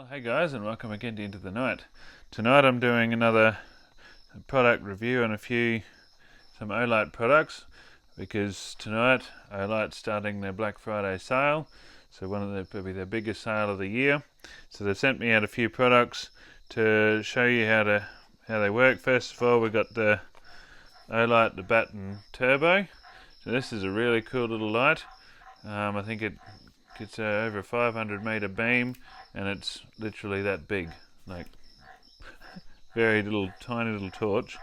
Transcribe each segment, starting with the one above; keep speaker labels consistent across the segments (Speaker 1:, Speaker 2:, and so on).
Speaker 1: Well, hey guys, and welcome again to Into the Night. Tonight I'm doing another product review on some Olight products, because tonight Olight's starting their Black Friday sale, so probably their biggest sale of the year. So they've sent me out a few products to show you how they work. First of all, we've got the Olight, the Baton Turbo. So this is a really cool little light. I think it gets over a 500 meter beam, and it's literally that big, like very tiny little torch.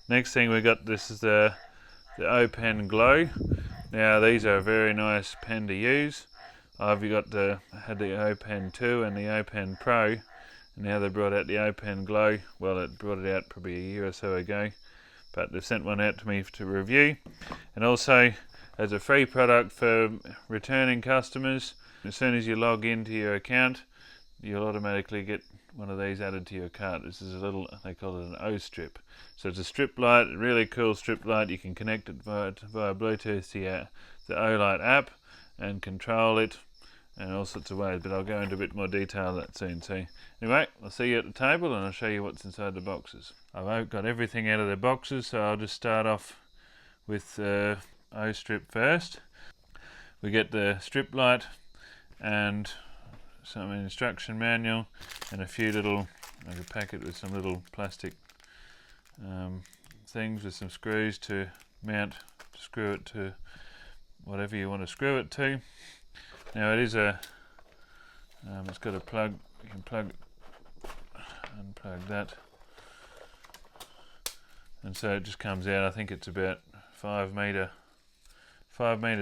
Speaker 1: Next thing we got, this is the O Pen Glow. Now these are a very nice pen to use. I've had the O Pen 2 and the O Pen Pro, and now they brought out the O Pen Glow. Well, it brought it out probably a year or so ago, but they've sent one out to me to review. And also, as a free product for returning customers, as soon as you log into your account, you'll automatically get one of these added to your cart. This is they call it an O strip. So it's a strip light, a really cool strip light. You can connect it via Bluetooth to the Olight app and control it in all sorts of ways, but I'll go into a bit more detail on that soon. So anyway, I'll see you at the table and I'll show you what's inside the boxes. I've got everything out of the boxes, so I'll just start off with the O strip first. We get the strip light and some instruction manual and a few like a packet with some little plastic things with some screws to screw it to whatever you want to screw it to. Now it is it's got a plug. You can unplug that, and so it just comes out. I think it's about 5 meter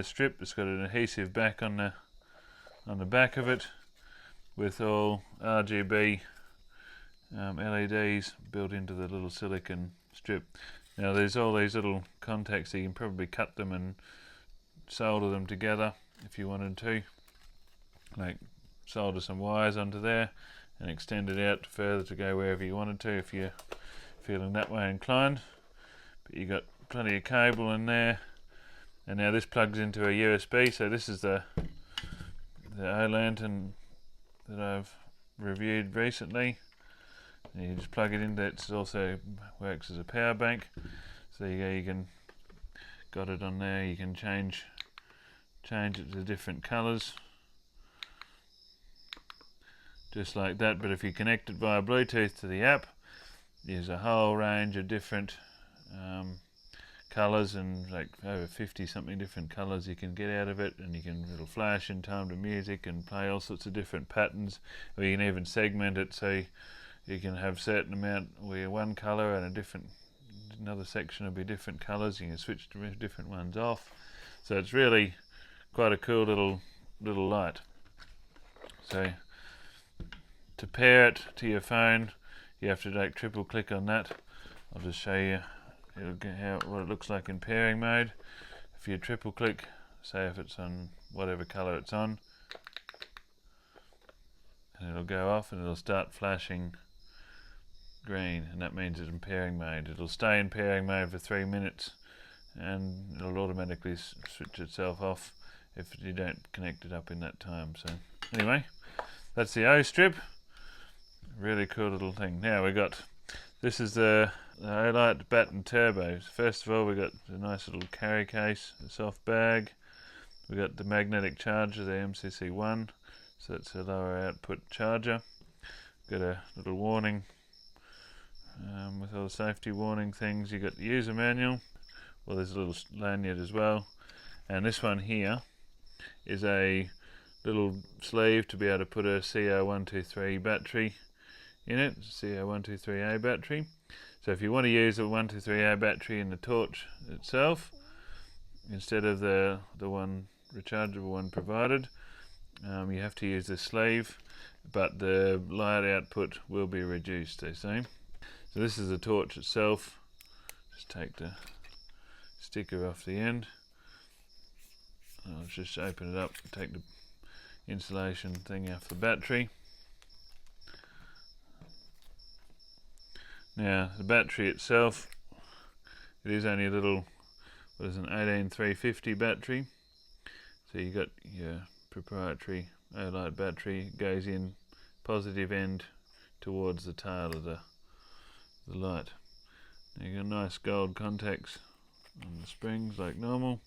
Speaker 1: strip. It's got an adhesive back on the back of it, with all RGB LEDs built into the little silicon strip. Now there's all these little contacts, so you can probably cut them and solder them together if you wanted to, like solder some wires onto there and extend it out further to go wherever you wanted to if you're feeling that way inclined. But you got plenty of cable in there, and now this plugs into a USB. So this is the O lantern that I've reviewed recently. And you just plug it in. That also works as a power bank. So you can got it on there. You can change it to different colours, just like that. But if you connect it via Bluetooth to the app, there's a whole range of different colours, and like over 50 something different colours you can get out of it, and it'll flash in time to music and play all sorts of different patterns. Or you can even segment it, so you can have certain amount where one colour and another section will be different colours. You can switch to different ones off. So it's really quite a cool little light. So to pair it to your phone, you have to triple click on that. I'll just show you what it looks like in pairing mode. If you triple click, say if it's on whatever colour it's on, and it'll go off and it'll start flashing green, and that means it's in pairing mode. It'll stay in pairing mode for 3 minutes, and it'll automatically switch itself off if you don't connect it up in that time. So anyway, that's the O strip. Really cool little thing. Now this is the Olight Baton Turbo. First of all, we got a nice little carry case, a soft bag. We got the magnetic charger, the MCC1, so that's a lower output charger. Got a little warning with all the safety warning things. You got the user manual. Well, there's a little lanyard as well, and this one here is a little sleeve to be able to put a CR123 battery in it, CR123A battery. So if you want to use a 123A battery in the torch itself instead of the one rechargeable one provided, you have to use this sleeve, but the light output will be reduced, they say. So this is the torch itself. Just take the sticker off the end. I'll just open it up, take the insulation thing off the battery. Now the battery itself, it is only an 18350 battery. So you got your proprietary Olight battery, goes in positive end towards the tail of the light. Now you got nice gold contacts on the springs like normal.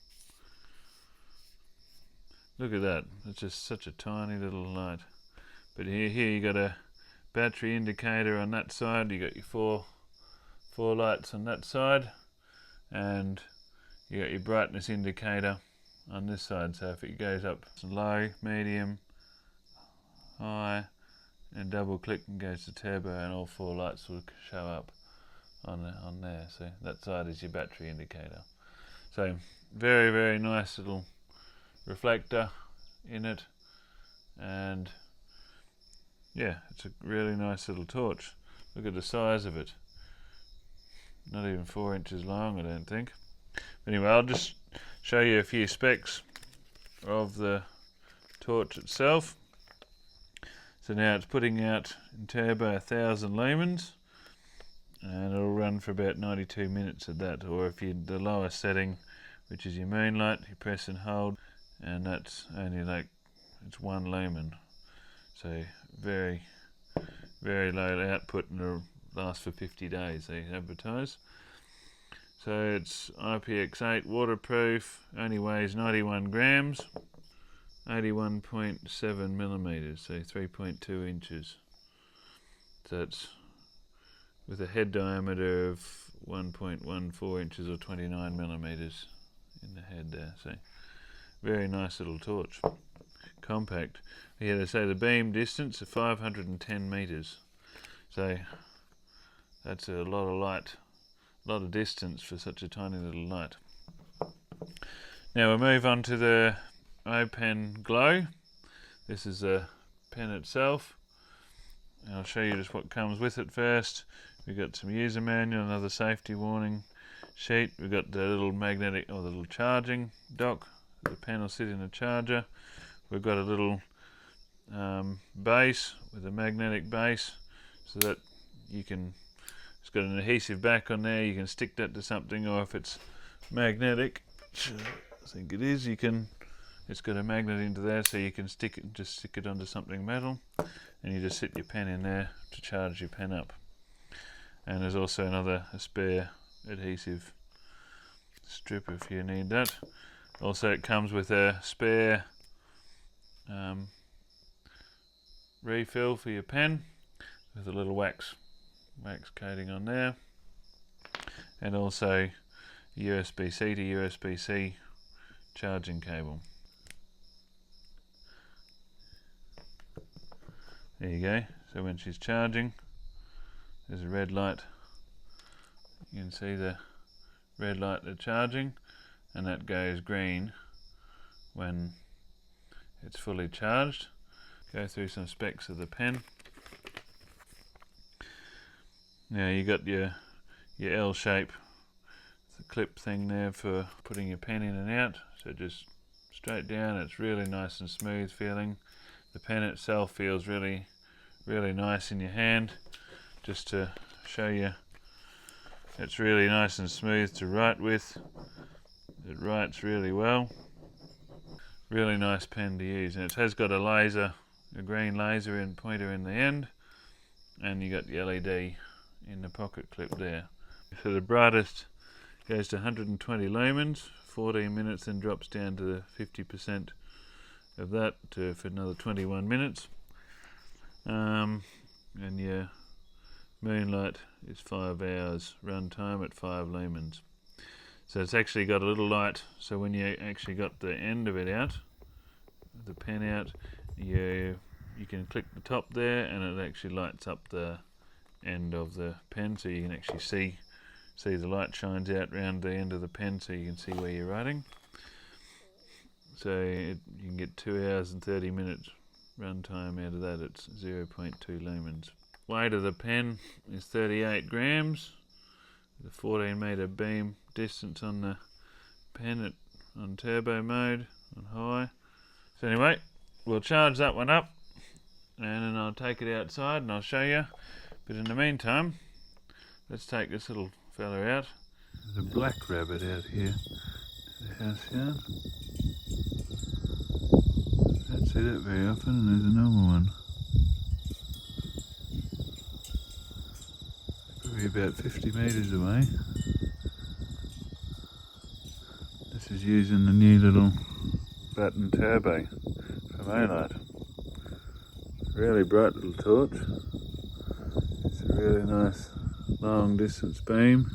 Speaker 1: Look at that, it's just such a tiny little light. But here you got a battery indicator on that side, you got your four lights on that side, and you got your brightness indicator on this side. So if it goes up low, medium, high, and double click and goes to turbo, and all 4 lights will show up on there. So that side is your battery indicator. So very, very nice little reflector in it, and yeah, it's a really nice little torch. Look at the size of it, not even 4 inches long, I don't think. Anyway, I'll just show you a few specs of the torch itself. So now it's putting out in turbo 1000 lumens, and it'll run for about 92 minutes at that. Or if you the lower setting, which is your moonlight, you press and hold, and that's only like, it's 1 lumen, so very, very low output, and it'll last for 50 days, they advertise. So it's IPX8 waterproof, only weighs 91 grams, 81.7 millimeters, so 3.2 inches. So it's with a head diameter of 1.14 inches or 29 millimeters in the head there. So very nice little torch, compact. Yeah, they say the beam distance of 510 meters. So that's a lot of light, a lot of distance for such a tiny little light. Now we'll move on to the O-Pen Glow. This is the pen itself, and I'll show you just what comes with it first. We've got some user manual, another safety warning sheet. We've got the little magnetic, or the little charging dock. The pen will sit in a charger. We've got a little base with a magnetic base, so that you can, it's got an adhesive back on there, you can stick that to something, or if it's magnetic, which I think it is, you can, it's got a magnet into there, so you can stick it onto something metal, and you just sit your pen in there to charge your pen up. And there's also a spare adhesive strip if you need that. Also it comes with a spare refill for your pen with a little wax coating on there, and also USB-C to USB-C charging cable. There you go. So when she's charging, there's a red light. You can see the red light they're charging, and that goes green when it's fully charged. Go through some specs of the pen. Now you got your L shape, the clip thing there for putting your pen in and out, so just straight down. It's really nice and smooth feeling. The pen itself feels really, really nice in your hand. Just to show you, it's really nice and smooth to write with. It writes really well. Really nice pen to use, and it has got a laser, a green laser pointer in the end, and you got the LED in the pocket clip there. So the brightest goes to 120 lumens, 14 minutes, then drops down to the 50% of that for another 21 minutes. And your moonlight is 5 hours run time at 5 lumens. So it's actually got a little light, so when you actually got the end of it out, the pen out, you can click the top there, and it actually lights up the end of the pen, so you can actually see the light shines out round the end of the pen, so you can see where you're writing. So you can get 2 hours and 30 minutes run time out of that. It's 0.2 lumens. Weight of the pen is 38 grams. The 14 meter beam distance on the pen on turbo mode, on high. So anyway, we'll charge that one up, and then I'll take it outside and I'll show you. But in the meantime, let's take this little fella out. There's a black rabbit out here in the house yard. Don't see that very often, and there's a normal one. Probably about 50 metres away. This is using the new little Baton turbo from Olight. Really bright little torch. It's a really nice long distance beam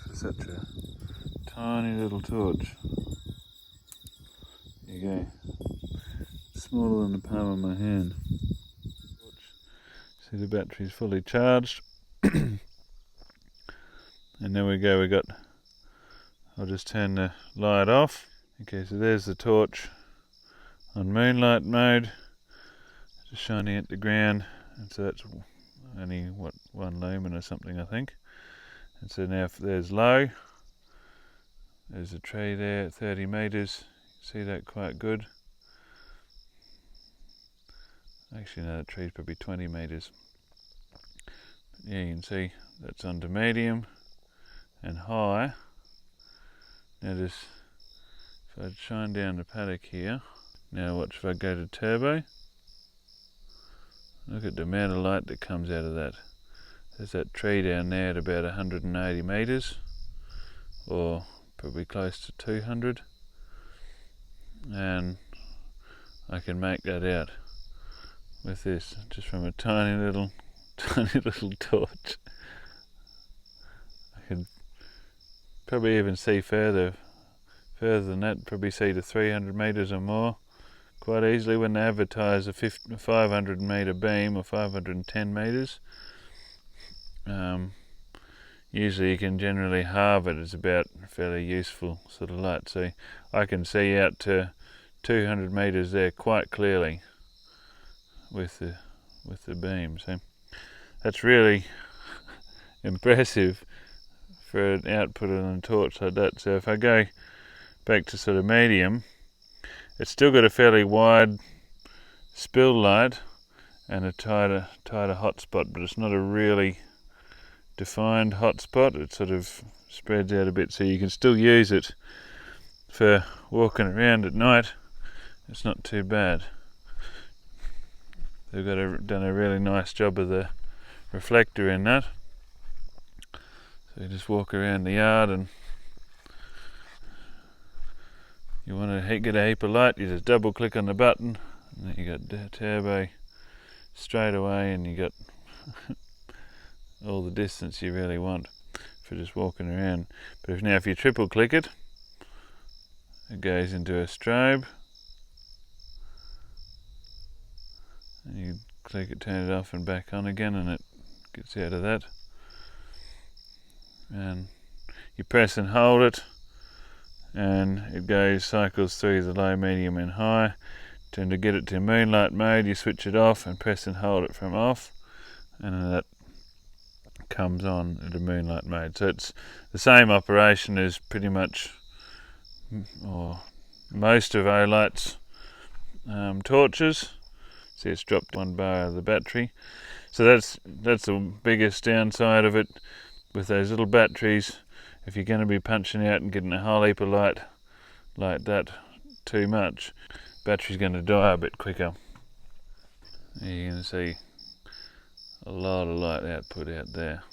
Speaker 1: for such a tiny little torch. There you go. Smaller than the palm of my hand. See, the battery's fully charged. And there we go, I'll just turn the light off. Okay, so there's the torch on moonlight mode, just shining at the ground, and so that's only, what, 1 lumen or something, I think. And so now if there's low, there's a tree there at 30 metres, you can see that quite good. Actually no, that tree's probably 20 metres. But yeah, you can see that's under medium and high. Now just, if I shine down the paddock here, now watch if I go to turbo. Look at the amount of light that comes out of that. There's that tree down there at about 180 metres, or probably close to 200. And I can make that out with this, just from a tiny little torch. I can probably even see further than that, probably see to 300 metres or more quite easily when they advertise a 500 metre beam or 510 metres. Usually you can generally halve it as about a fairly useful sort of light. So I can see out to 200 metres there quite clearly with the beam. So that's really impressive for an output on a torch like that. So if I go back to sort of medium, it's still got a fairly wide spill light and a tighter hot spot, but it's not a really defined hot spot. It sort of spreads out a bit, so you can still use it for walking around at night. It's not too bad. They've done a really nice job of the reflector in that. So you just walk around the yard and you want to get a heap of light, you just double click on the button and then you got turbo straight away, and you got all the distance you really want for just walking around. But if you triple click it, it goes into a strobe, and you click it, turn it off and back on again, and it gets out of that. And you press and hold it, and it cycles through the low, medium and high. And to get it to moonlight mode, you switch it off and press and hold it from off, and then that comes on at a moonlight mode. So it's the same operation as pretty much, or most of Olight's torches. See, it's dropped 1 bar out of the battery. So that's the biggest downside of it with those little batteries. If you're going to be punching out and getting a whole heap of light like that too much, battery's going to die a bit quicker. You can see a lot of light output out there.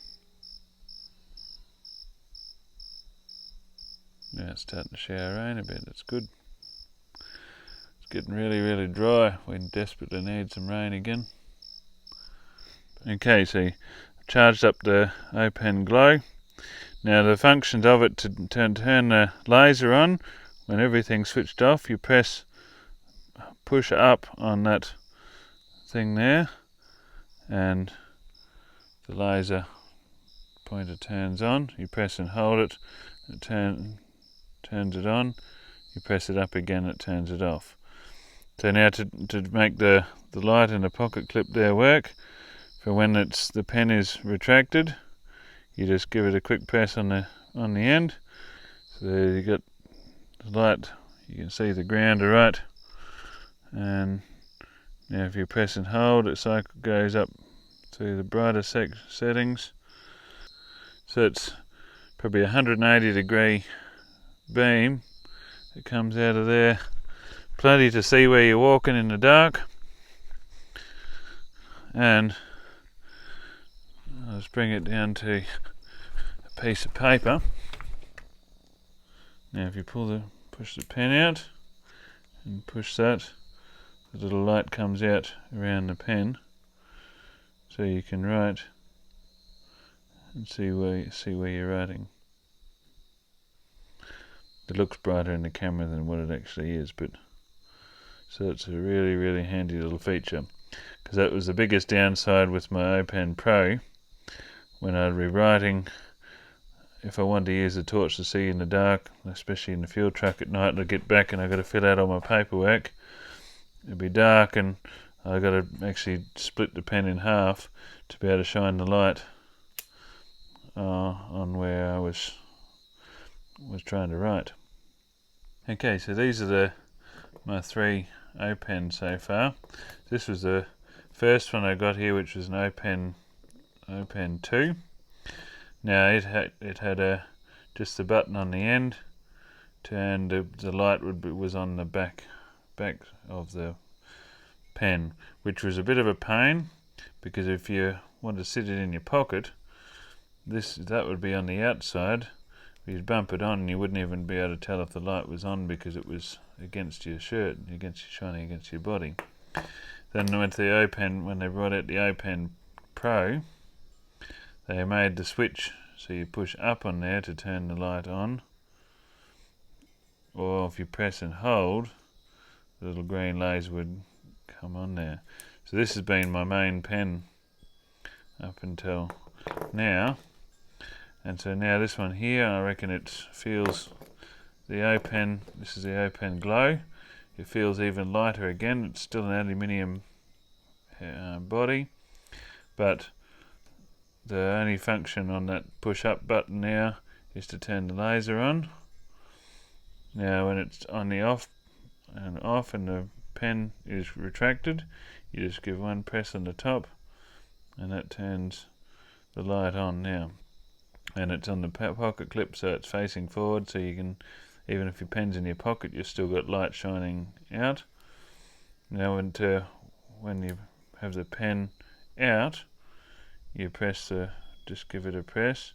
Speaker 1: Now it's starting to shower rain a bit, that's good. It's getting really, really dry. We desperately need some rain again. Okay, so I charged up the open glow. Now the functions of it, to turn the laser on, when everything's switched off, you push up on that thing there, and the laser pointer turns on. You press and hold it, it turns it on. You press it up again, it turns it off. So now to make the light and the pocket clip there work, for when the pen is retracted, you just give it a quick press on the end. So there you got the light, you can see the ground right, and now if you press and hold, it goes up to the brighter settings. So it's probably 180 degree beam that comes out of there. Plenty to see where you're walking in the dark. And let's bring it down to a piece of paper. Now if you push the pen out and push that, the little light comes out around the pen, so you can write and see where you're writing. It looks brighter in the camera than what it actually is, but so it's a really handy little feature, because that was the biggest downside with my O-Pen Pro. When I'd be writing, if I wanted to use the torch to see in the dark, especially in the fuel truck at night, and I'd get back and I've got to fill out all my paperwork, it'd be dark and I've got to actually split the pen in half to be able to shine the light on where I was trying to write. Okay, so these are my 3 O-Pens so far. This was the first one I got here, which was an O-Pen 2. Now it had just the button on the end, and the light was on the back of the pen, which was a bit of a pain, because if you want to sit it in your pocket, that would be on the outside. You'd bump it on and you wouldn't even be able to tell if the light was on, because it was against your shirt, shining against your body. Then with the O-Pen, when they brought out the O-Pen Pro, they made the switch so you push up on there to turn the light on, or if you press and hold, the little green laser would come on there. So this has been my main pen up until now. And so now this one here, I reckon it feels the O-Pen, this is the O-Pen Glow. It feels even lighter again. It's still an aluminium body, but the only function on that push up button now is to turn the laser on. Now when it's on the off and the pen is retracted, you just give one press on the top and that turns the light on now. And it's on the pocket clip, so it's facing forward, so you can, even if your pen's in your pocket, you've still got light shining out. Now when you have the pen out, you just give it a press,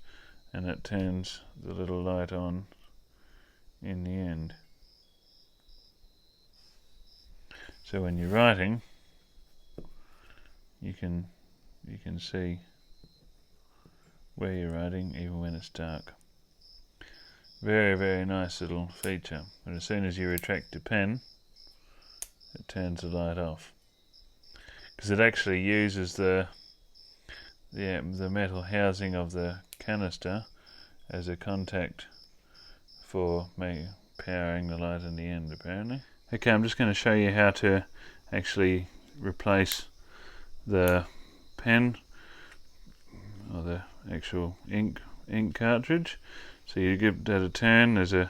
Speaker 1: and it turns the little light on in the end. So when you're writing, you can see where you're writing even when it's dark. Very nice little feature. But as soon as you retract the pen, it turns the light off, because it actually uses the metal housing of the canister as a contact for powering the light in the end, apparently. Okay, I'm just going to show you how to actually replace the pen, or the actual ink cartridge. So you give that a turn. There's that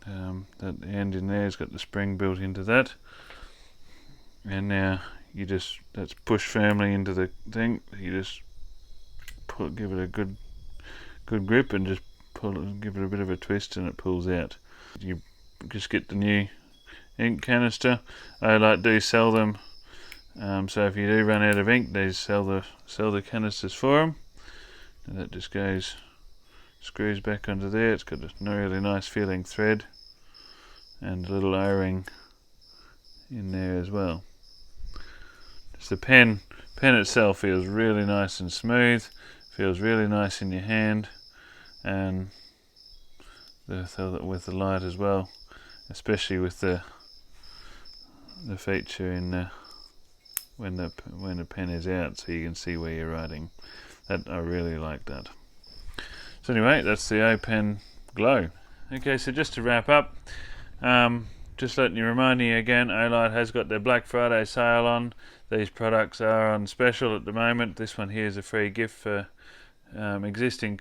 Speaker 1: end in there has got the spring built into that, and now that's pushed firmly into the thing. You just give it a good grip and just give it a bit of a twist, and it pulls out. You just get the new ink canister. Olight do sell them. So if you do run out of ink, they sell the canisters for them, and that just screws back onto there. It's got a really nice feeling thread and a little O-ring in there as well. Just the pen itself feels really nice and smooth, feels really nice in your hand, and with the light as well, especially with the feature in when the pen is out, so you can see where you're writing. That I really like that. So anyway, that's the O-Pen Glow. Okay, so just to wrap up, just reminding you again, Olight has got their Black Friday sale on. These products are on special at the moment. This one here is a free gift for existing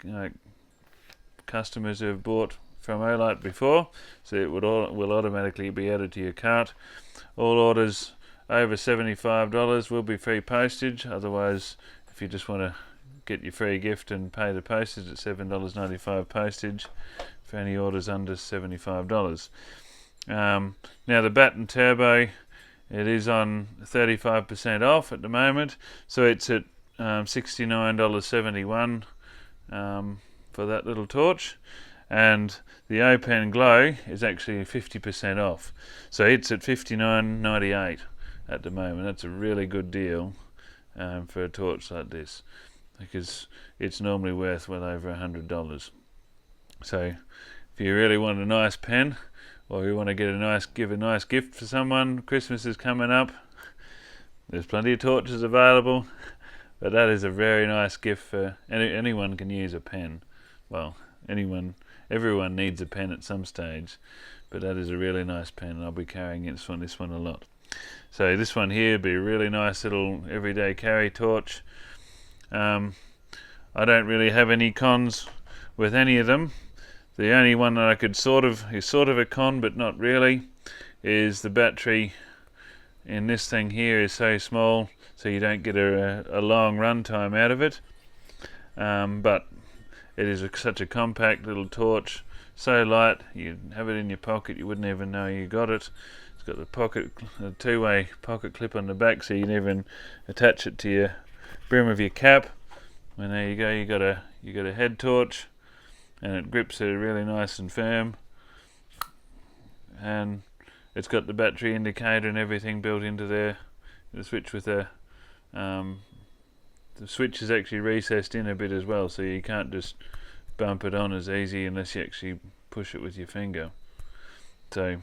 Speaker 1: customers who have bought from Olight before, so it will automatically be added to your cart. All orders over $75 will be free postage. Otherwise, if you just want to get your free gift and pay the postage, at $7.95 postage for any orders under $75. Now the Baton Turbo, it is on 35% off at the moment, so it's at $69.71 for that little torch, and the O-Pen Glow is actually 50% off, so it's at $59.98 at the moment. That's a really good deal for a torch like this, because it's normally worth well over $100. So if you really want a nice pen, or you want to give a nice gift for someone, Christmas is coming up, there's plenty of torches available, but that is a very nice gift for anyone. Can use a pen. Well, everyone needs a pen at some stage, but that is a really nice pen, and I'll be carrying this one a lot. So this one here would be a really nice little everyday carry torch. I don't really have any cons with any of them. The only one that I could is sort of a con, but not really, is the battery in this thing here is so small, so you don't get a long run time out of it. But it is such a compact little torch, so light, you have it in your pocket, you wouldn't even know you got it. It's got the two-way pocket clip on the back, so you can even attach it to your brim of your cap. And there you go, you got a head torch, and it grips it really nice and firm. And it's got the battery indicator and everything built into there. The switch with the switch is actually recessed in a bit as well, so you can't just bump it on as easy unless you actually push it with your finger. So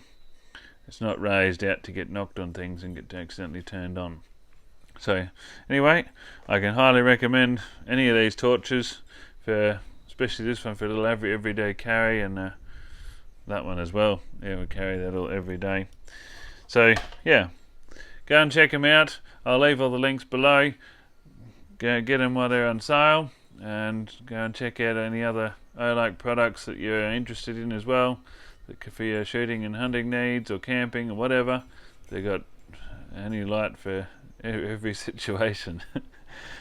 Speaker 1: it's not raised out to get knocked on things and get accidentally turned on. So anyway, I can highly recommend any of these torches, especially this one for a little everyday carry, and that one as well. Yeah, we carry that all every day. So yeah, go and check them out. I'll leave all the links below. Go get them while they're on sale, and go and check out any other Olight products that you're interested in as well, for your shooting and hunting needs, or camping, or whatever. They got any light for every situation.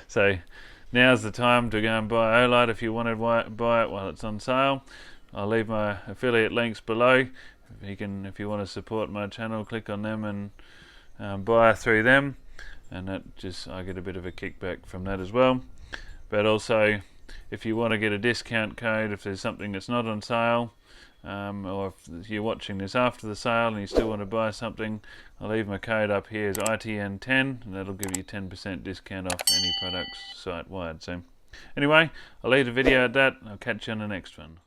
Speaker 1: So now's the time to go and buy Olight if you want to buy it while it's on sale. I'll leave my affiliate links below. If you want to support my channel, click on them and buy through them, and I get a bit of a kickback from that as well. But also, if you want to get a discount code if there's something that's not on sale, or if you're watching this after the sale and you still want to buy something, I'll leave my code up here as ITN10, and that'll give you 10% discount off any products site-wide. So anyway, I'll leave the video at that. I'll catch you on the next one.